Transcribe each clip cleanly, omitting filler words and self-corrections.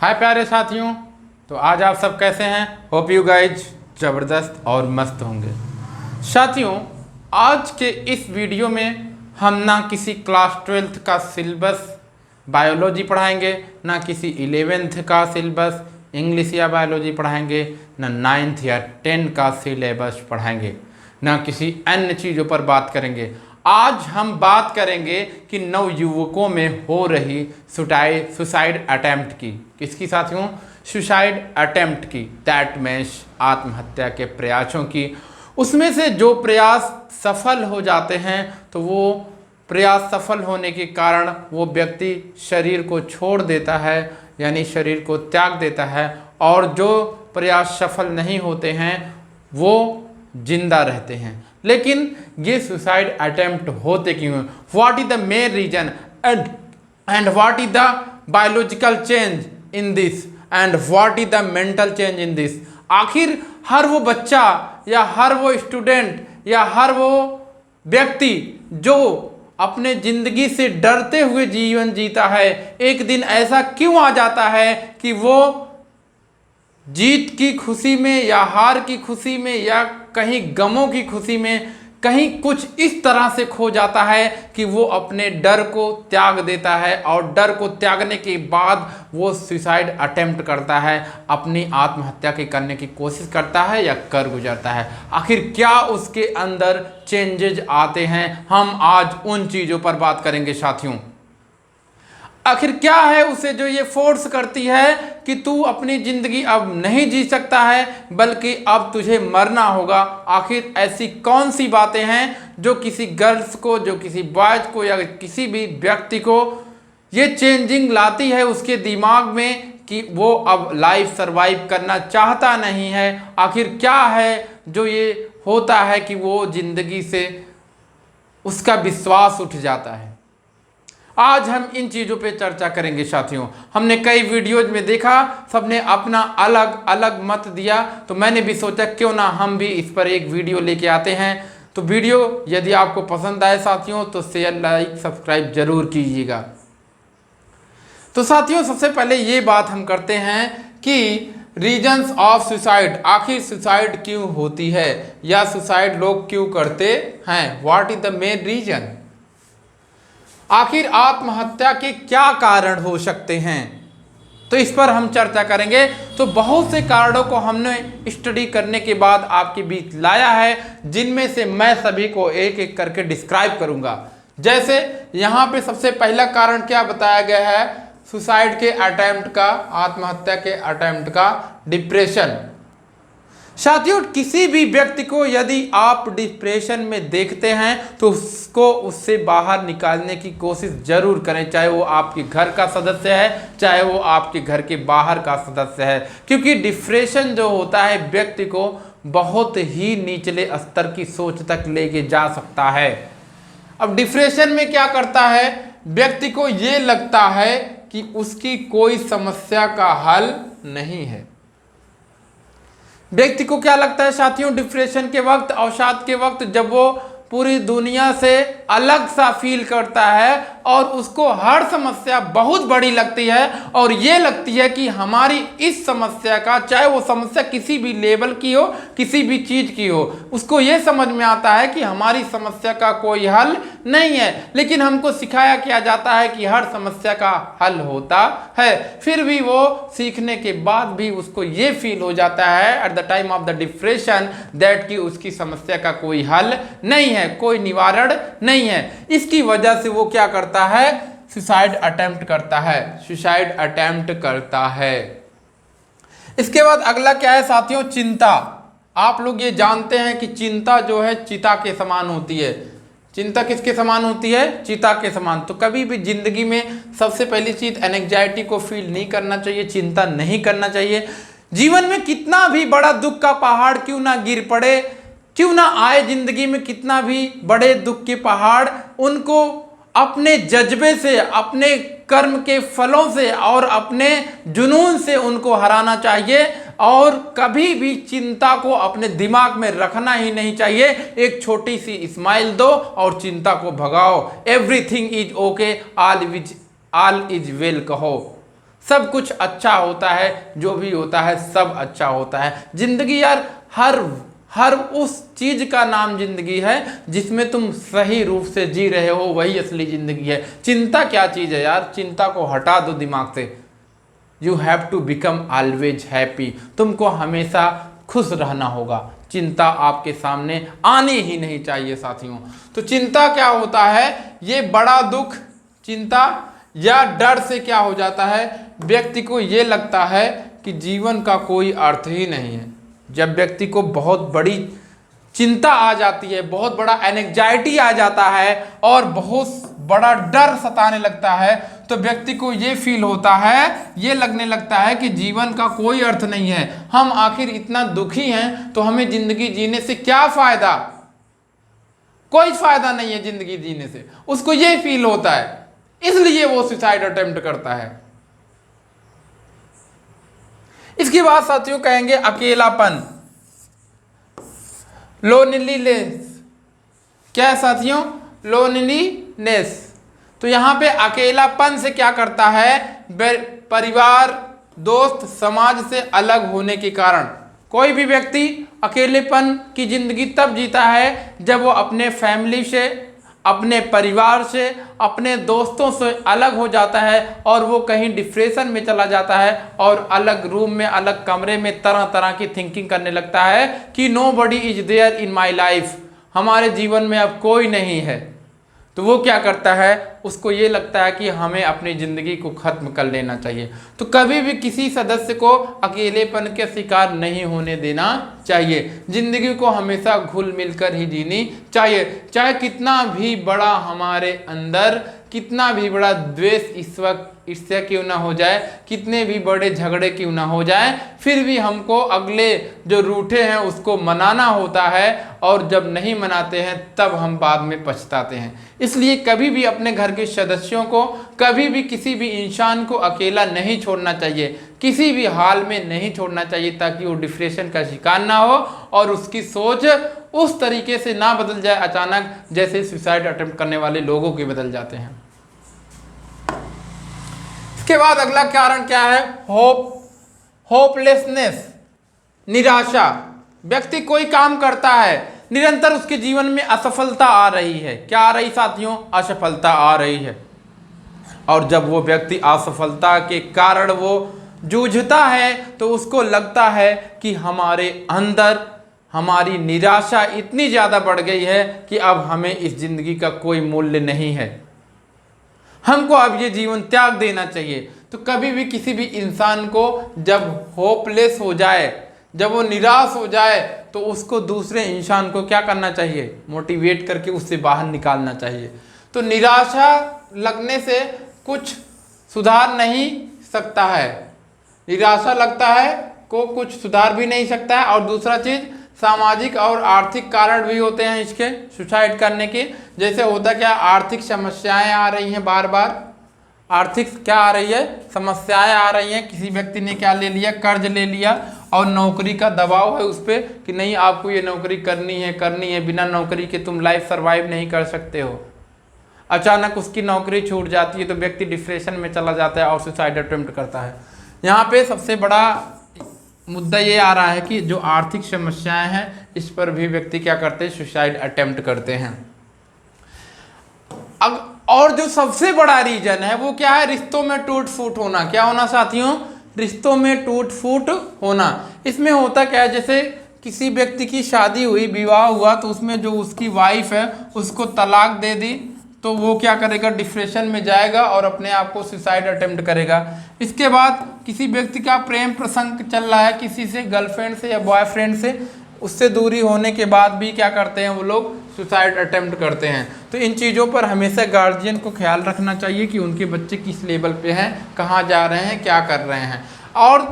हाय प्यारे साथियों, तो आज आप सब कैसे हैं? होप यू गाइज ज़बरदस्त और मस्त होंगे। साथियों, आज के इस वीडियो में हम ना किसी क्लास 12th का सिलेबस बायोलॉजी पढ़ाएंगे, ना किसी 11th का सिलेबस इंग्लिश या बायोलॉजी पढ़ाएंगे, ना 9th या 10 का सिलेबस पढ़ाएंगे, ना किसी अन्य चीज़ों पर बात करेंगे। आज हम बात करेंगे कि नवयुवकों में हो रही सुसाइड अटेम्प्ट की। किसकी साथियों? सुसाइड अटेम्प्ट की, दैट मीन्स आत्महत्या के प्रयासों की। उसमें से जो प्रयास सफल हो जाते हैं तो वो प्रयास सफल होने के कारण वो व्यक्ति शरीर को छोड़ देता है, यानी शरीर को त्याग देता है, और जो प्रयास सफल नहीं होते हैं वो जिंदा रहते हैं। लेकिन ये सुसाइड अटेम्प्ट होते क्यों हैं? What is the main reason and what is the biological change in this and what is the mental change in this? आखिर हर वो बच्चा या हर वो स्टूडेंट या हर वो व्यक्ति जो अपने जिंदगी से डरते हुए जीवन जीता है, एक दिन ऐसा क्यों आ जाता है कि वो जीत की खुशी में या हार की खुशी में या कहीं गमों की खुशी में कहीं कुछ इस तरह से खो जाता है कि वो अपने डर को त्याग देता है, और डर को त्यागने के बाद वो सुसाइड अटेम्प्ट करता है, अपनी आत्महत्या की करने की कोशिश करता है या कर गुजरता है। आखिर क्या उसके अंदर चेंजेज आते हैं? हम आज उन चीज़ों पर बात करेंगे साथियों। आखिर क्या है उसे जो ये फोर्स करती है कि तू अपनी ज़िंदगी अब नहीं जी सकता है बल्कि अब तुझे मरना होगा? आखिर ऐसी कौन सी बातें हैं जो किसी गर्ल्स को, जो किसी बॉयज को या किसी भी व्यक्ति को ये चेंजिंग लाती है उसके दिमाग में कि वो अब लाइफ सरवाइव करना चाहता नहीं है? आखिर क्या है जो ये होता है कि वो ज़िंदगी से उसका विश्वास उठ जाता है? आज हम इन चीज़ों पे चर्चा करेंगे साथियों। हमने कई वीडियोज में देखा, सबने अपना अलग अलग मत दिया, तो मैंने भी सोचा क्यों ना हम भी इस पर एक वीडियो लेके आते हैं। तो वीडियो यदि आपको पसंद आए साथियों तो शेयर, लाइक, सब्सक्राइब जरूर कीजिएगा। तो साथियों, सबसे पहले ये बात हम करते हैं कि रीजन्स ऑफ सुसाइड, आखिर सुसाइड क्यों होती है या सुसाइड लोग क्यों करते हैं? What is the main reason? आखिर आत्महत्या के क्या कारण हो सकते हैं? तो इस पर हम चर्चा करेंगे। तो बहुत से कारणों को हमने स्टडी करने के बाद आपके बीच लाया है, जिनमें से मैं सभी को एक एक करके डिस्क्राइब करूंगा। जैसे यहाँ पे सबसे पहला कारण क्या बताया गया है सुसाइड के अटेम्प्ट का, आत्महत्या के अटेम्प्ट का? डिप्रेशन। साथियों, किसी भी व्यक्ति को यदि आप डिप्रेशन में देखते हैं तो उसको उससे बाहर निकालने की कोशिश जरूर करें, चाहे वो आपके घर का सदस्य है, चाहे वो आपके घर के बाहर का सदस्य है, क्योंकि डिप्रेशन जो होता है व्यक्ति को बहुत ही निचले स्तर की सोच तक लेके जा सकता है। अब डिप्रेशन में क्या करता है, व्यक्ति को ये लगता है कि उसकी कोई समस्या का हल नहीं है। व्यक्ति को क्या लगता है साथियों डिप्रेशन के वक्त, अवसाद के वक्त, जब वो पूरी दुनिया से अलग सा फील करता है और उसको हर समस्या बहुत बड़ी लगती है, और ये लगती है कि हमारी इस समस्या का, चाहे वो समस्या किसी भी लेवल की हो, किसी भी चीज़ की हो, उसको ये समझ में आता है कि हमारी समस्या का कोई हल नहीं है। लेकिन हमको सिखाया किया जाता है कि हर समस्या का हल होता है, फिर भी वो सीखने के बाद भी उसको ये फील हो जाता है at the time of the depression that कि उसकी समस्या का कोई हल नहीं है, कोई निवारण नहीं है। इसकी वजह से वो क्या करता है, सुसाइड अटेम्प्ट करता है, सुसाइड अटेम्प्ट करता है। इसके बाद अगला क्या है साथियों, चिंता। आप लोग ये जानते हैं कि चिंता जो है चिता के समान होती है। चिंता किसके समान होती है? चिता के समान। तो कभी भी जिंदगी में सबसे पहली चीज एंग्जाइटी को फील नहीं करना चाहिए, चिंता नहीं करना चाहिए। जीवन में कितना भी बड़ा दुख का पहाड़ क्यों ना गिर पड़े, क्यों ना आए जिंदगी में कितना भी बड़े दुख के पहाड़, उनको अपने जज्बे से, अपने कर्म के फलों से और अपने जुनून से उनको हराना चाहिए, और कभी भी चिंता को अपने दिमाग में रखना ही नहीं चाहिए। एक छोटी सी स्माइल दो और चिंता को भगाओ। Everything is okay, all is well कहो। सब कुछ अच्छा होता है, जो भी होता है सब अच्छा होता है। जिंदगी यार हर उस चीज का नाम जिंदगी है जिसमें तुम सही रूप से जी रहे हो, वही असली जिंदगी है। चिंता क्या चीज है यार, चिंता को हटा दो दिमाग से। You have to become always happy, तुमको हमेशा खुश रहना होगा। चिंता आपके सामने आनी ही नहीं चाहिए साथियों। तो चिंता क्या होता है, ये बड़ा दुख, चिंता या डर से क्या हो जाता है, व्यक्ति को ये लगता है कि जीवन का कोई अर्थ ही नहीं है। जब व्यक्ति को बहुत बड़ी चिंता आ जाती है, बहुत बड़ा एंग्जाइटी आ जाता है और बहुत बड़ा डर सताने लगता है, तो व्यक्ति को ये फील होता है, ये लगने लगता है कि जीवन का कोई अर्थ नहीं है। हम आखिर इतना दुखी हैं तो हमें जिंदगी जीने से क्या फायदा, कोई फायदा नहीं है जिंदगी जीने से, उसको ये फील होता है, इसलिए वो सुसाइड अटेम्प्ट करता है। इसके बाद साथियों कहेंगे अकेलापन, लोनलीनेस। क्या है साथियों, लोनलीनेस। तो यहां पे अकेलापन से क्या करता है, परिवार, दोस्त, समाज से अलग होने के कारण कोई भी व्यक्ति अकेलेपन की जिंदगी तब जीता है जब वो अपने फैमिली से, अपने परिवार से, अपने दोस्तों से अलग हो जाता है और वो कहीं डिप्रेशन में चला जाता है और अलग रूम में, अलग कमरे में तरह तरह की थिंकिंग करने लगता है कि nobody is there in my life, हमारे जीवन में अब कोई नहीं है। तो वो क्या करता है, उसको ये लगता है कि हमें अपनी ज़िंदगी को ख़त्म कर लेना चाहिए। तो कभी भी किसी सदस्य को अकेलेपन के शिकार नहीं होने देना चाहिए। ज़िंदगी को हमेशा घुल मिल कर ही जीनी चाहिए। चाहे कितना भी बड़ा हमारे अंदर, कितना भी बड़ा द्वेष इस वक्त ईर्ष्या क्यों ना हो जाए, कितने भी बड़े झगड़े क्यों ना हो जाए, फिर भी हमको अगले जो रूठे हैं उसको मनाना होता है और जब नहीं मनाते हैं तब हम बाद में पछताते हैं। इसलिए कभी भी अपने घर के सदस्यों को, कभी भी किसी भी इंसान को अकेला नहीं छोड़ना चाहिए, किसी भी हाल में नहीं छोड़ना चाहिए, ताकि वो डिप्रेशन का शिकार ना हो और उसकी सोच उस तरीके से ना बदल जाए अचानक, जैसे सुसाइड अटेम्प्ट करने वाले लोगों के बदल जाते हैं। इसके बाद अगला कारण क्या है, होपलेसनेस, निराशा। व्यक्ति कोई काम करता है, निरंतर उसके जीवन में असफलता आ रही है। क्या आ रही साथियों, असफलता आ रही है। और जब वो व्यक्ति असफलता के कारण वो जूझता है तो उसको लगता है कि हमारे अंदर हमारी निराशा इतनी ज़्यादा बढ़ गई है कि अब हमें इस जिंदगी का कोई मूल्य नहीं है, हमको अब ये जीवन त्याग देना चाहिए। तो कभी भी किसी भी इंसान को जब होपलेस हो जाए, जब वो निराश हो जाए, तो उसको दूसरे इंसान को क्या करना चाहिए, मोटिवेट करके उससे बाहर निकालना चाहिए। तो निराशा लगने से कुछ सुधार नहीं सकता है, निराशा लगता है को कुछ सुधार भी नहीं सकता है। और दूसरा चीज़, सामाजिक और आर्थिक कारण भी होते हैं इसके सुसाइड करने के। जैसे होता क्या, आर्थिक समस्याएं आ रही हैं, बार बार आर्थिक क्या आ रही है, समस्याएं आ रही हैं। किसी व्यक्ति ने क्या ले लिया, कर्ज ले लिया और नौकरी का दबाव है उस पर कि नहीं आपको ये नौकरी करनी है, बिना नौकरी के तुम लाइफ सर्वाइव नहीं कर सकते हो। अचानक उसकी नौकरी छूट जाती है तो व्यक्ति डिप्रेशन में चला जाता है और सुसाइड अटेम्प्ट करता है। यहाँ पे सबसे बड़ा मुद्दा ये आ रहा है कि जो आर्थिक समस्याएं हैं इस पर भी व्यक्ति क्या करते हैं, सुसाइड अटेम्प्ट करते हैं। अब और जो सबसे बड़ा रीजन है वो क्या है, रिश्तों में टूट फूट होना। क्या होना साथियों, रिश्तों में टूट फूट होना। इसमें होता क्या है, जैसे किसी व्यक्ति की शादी हुई, विवाह हुआ, तो उसमें जो उसकी वाइफ है उसको तलाक दे दी, तो वो क्या करेगा, डिप्रेशन में जाएगा और अपने आप को सुसाइड अटेम्प्ट करेगा। इसके बाद किसी व्यक्ति का प्रेम प्रसंग चल रहा है किसी से, गर्लफ्रेंड से या बॉयफ्रेंड से, उससे दूरी होने के बाद भी क्या करते हैं वो लोग, सुसाइड अटेम्प्ट करते हैं। तो इन चीज़ों पर हमेशा गार्जियन को ख्याल रखना चाहिए कि उनके बच्चे किस लेवल पे हैं, कहाँ जा रहे हैं, क्या कर रहे हैं। और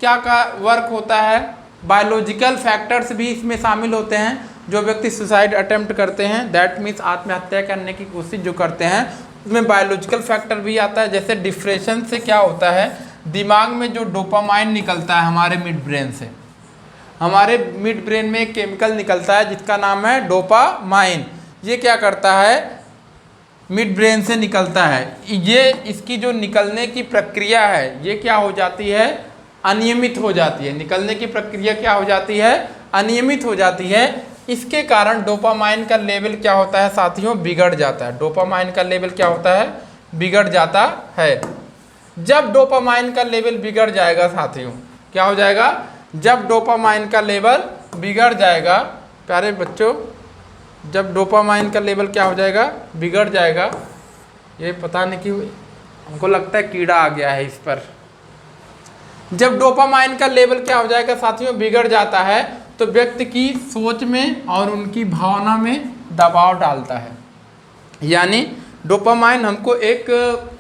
क्या का वर्क होता है, बायोलॉजिकल फैक्टर्स भी इसमें शामिल होते हैं। जो व्यक्ति सुसाइड अटेम्प्ट करते हैं, दैट मीन्स आत्महत्या करने की कोशिश जो करते हैं, उसमें बायोलॉजिकल फैक्टर भी आता है। जैसे डिप्रेशन से क्या होता है, दिमाग में जो डोपामाइन निकलता है हमारे मिड ब्रेन से, हमारे मिड ब्रेन में एक केमिकल निकलता है जिसका नाम है डोपामाइन। ये क्या करता है, मिड ब्रेन से निकलता है, ये इसकी जो निकलने की प्रक्रिया है ये क्या हो जाती है, अनियमित हो जाती है। निकलने की प्रक्रिया क्या हो जाती है, अनियमित हो जाती है। इसके कारण डोपामाइन का लेवल क्या होता है साथियों, बिगड़ जाता है। डोपामाइन का लेवल क्या होता है, बिगड़ जाता है। जब डोपामाइन का लेवल बिगड़ जाएगा साथियों, क्या हो जाएगा, जब डोपामाइन का लेवल बिगड़ जाएगा, प्यारे बच्चों, जब डोपामाइन का लेवल क्या हो जाएगा, बिगड़ जाएगा। ये पता नहीं क्यों हमको लगता है कीड़ा आ गया है इस पर। जब डोपामाइन का लेवल क्या हो जाएगा साथियों, बिगड़ जाता है, तो व्यक्ति की सोच में और उनकी भावना में दबाव डालता है। यानी डोपामाइन हमको एक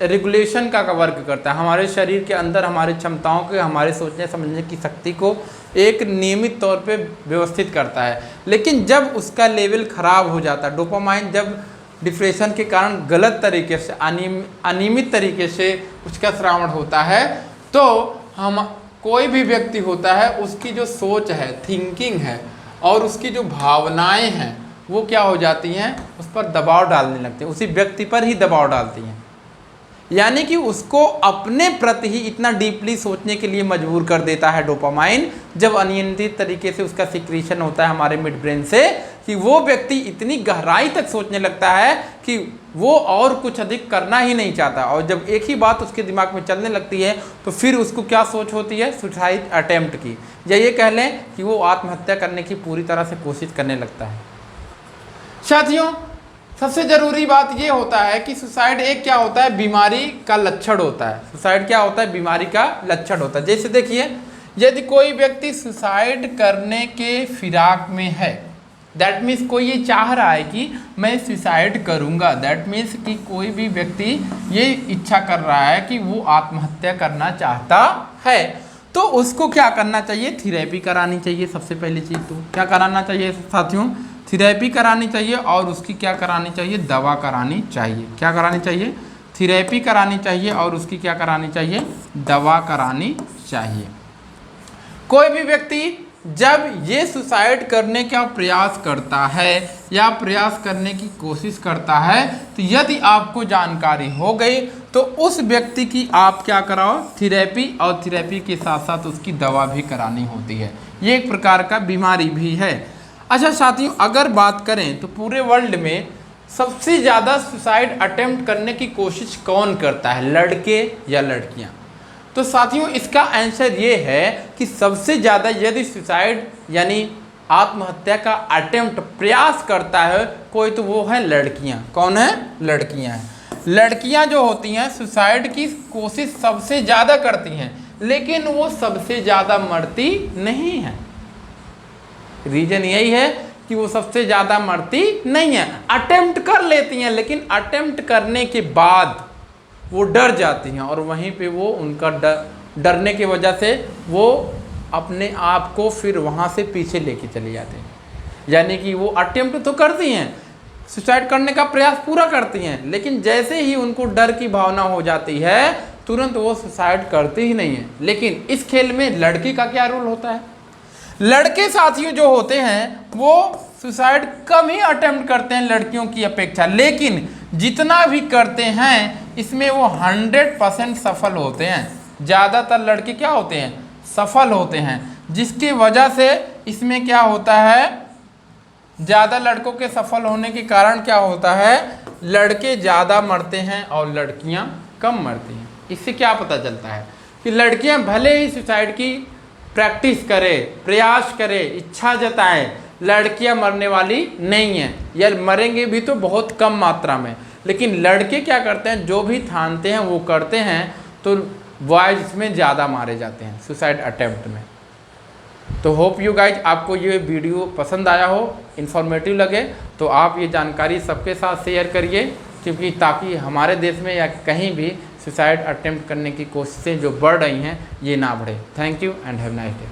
रेगुलेशन का वर्क करता है, हमारे शरीर के अंदर हमारी क्षमताओं के, हमारे सोचने समझने की शक्ति को एक नियमित तौर पे व्यवस्थित करता है। लेकिन जब उसका लेवल खराब हो जाता है, डोपामाइन जब डिप्रेशन के कारण गलत तरीके से, अनियमित तरीके से उसका श्रावण होता है, तो हम कोई भी व्यक्ति होता है उसकी जो सोच है, थिंकिंग है और उसकी जो भावनाएं हैं वो क्या हो जाती हैं, उस पर दबाव डालने लगते हैं, उसी व्यक्ति पर ही दबाव डालती हैं। यानी कि उसको अपने प्रति ही इतना डीपली सोचने के लिए मजबूर कर देता है डोपामाइन, जब अनियंत्रित तरीके से उसका सिक्रीशन होता है हमारे मिड ब्रेन से, कि वो व्यक्ति इतनी गहराई तक सोचने लगता है कि वो और कुछ अधिक करना ही नहीं चाहता। और जब एक ही बात उसके दिमाग में चलने लगती है तो फिर उसको क्या सोच होती है, सुसाइड अटेम्प्ट की, या ये कह लें कि वो आत्महत्या करने की पूरी तरह से कोशिश करने लगता है। साथियों, सबसे ज़रूरी बात ये होता है कि सुसाइड एक क्या होता है, बीमारी का लक्षण होता है। सुसाइड क्या होता है, बीमारी का लक्षण होता है। जैसे देखिए, यदि कोई व्यक्ति सुसाइड करने के फिराक में है, दैट मीन्स कोई ये चाह रहा है कि मैं सुसाइड करूंगा, दैट मीन्स कि कोई भी व्यक्ति ये इच्छा कर रहा है कि वो आत्महत्या करना चाहता है, तो उसको क्या करना चाहिए, थेरेपी करानी चाहिए। सबसे पहली चीज़ तो क्या कराना चाहिए साथियों, थेरेपी करानी चाहिए। और उसकी क्या करानी चाहिए, दवा करानी चाहिए। क्या करानी चाहिए, थेरेपी करानी चाहिए और उसकी क्या करानी चाहिए, दवा करानी चाहिए। कोई भी व्यक्ति जब ये सुसाइड करने का प्रयास करता है या प्रयास करने की कोशिश करता है, तो यदि आपको जानकारी हो गई तो उस व्यक्ति की आप क्या कराओ, थेरेपी, और थेरेपी के साथ साथ उसकी दवा भी करानी होती है। ये एक प्रकार का बीमारी भी है। अच्छा साथियों, अगर बात करें तो पूरे वर्ल्ड में सबसे ज़्यादा सुसाइड अटेम्प्ट करने की कोशिश कौन करता है, लड़के या लड़कियां? तो साथियों, इसका आंसर ये है कि सबसे ज़्यादा यदि सुसाइड यानी आत्महत्या का अटेम्प्ट, प्रयास करता है कोई, तो वो है लड़कियां। कौन है, लड़कियां हैं। लड़कियां जो होती हैं सुसाइड की कोशिश सबसे ज़्यादा करती हैं, लेकिन वो सबसे ज़्यादा मरती नहीं हैं। रीजन यही है कि वो सबसे ज़्यादा मरती नहीं है। अटेम्प्ट कर लेती हैं, लेकिन अटेम्प्ट करने के बाद वो डर जाती हैं और वहीं पे वो उनका डरने की वजह से वो अपने आप को फिर वहाँ से पीछे लेके चले जाते हैं। यानी कि वो अटेम्प्ट तो करती हैं, सुसाइड करने का प्रयास पूरा करती हैं, लेकिन जैसे ही उनको डर की भावना हो जाती है तुरंत वो सुसाइड करती ही नहीं है। लेकिन इस खेल में लड़की का क्या रोल होता है, लड़के साथियों जो होते हैं वो सुसाइड कम ही अटेम्प्ट करते हैं लड़कियों की अपेक्षा, लेकिन जितना भी करते हैं इसमें वो 100% सफल होते हैं। ज़्यादातर लड़के क्या होते हैं, सफल होते हैं, जिसकी वजह से इसमें क्या होता है, ज़्यादा लड़कों के सफल होने के कारण क्या होता है, लड़के ज़्यादा मरते हैं और लड़कियां कम मरती हैं। इससे क्या पता चलता है कि लड़कियां भले ही सुसाइड की प्रैक्टिस करें, प्रयास करें, इच्छा जताएं, लड़कियां मरने वाली नहीं हैं, या मरेंगे भी तो बहुत कम मात्रा में। लेकिन लड़के क्या करते हैं, जो भी ठानते हैं वो करते हैं, तो बॉयज इसमें ज़्यादा मारे जाते हैं सुसाइड अटेम्प्ट में। तो होप यू गाइज आपको ये वीडियो पसंद आया हो, इन्फॉर्मेटिव लगे, तो आप ये जानकारी सबके साथ शेयर करिए, क्योंकि ताकि हमारे देश में या कहीं भी सुसाइड अटेम्प्ट करने की कोशिशें जो बढ़ रही हैं ये ना बढ़े। Thank you and have nice day.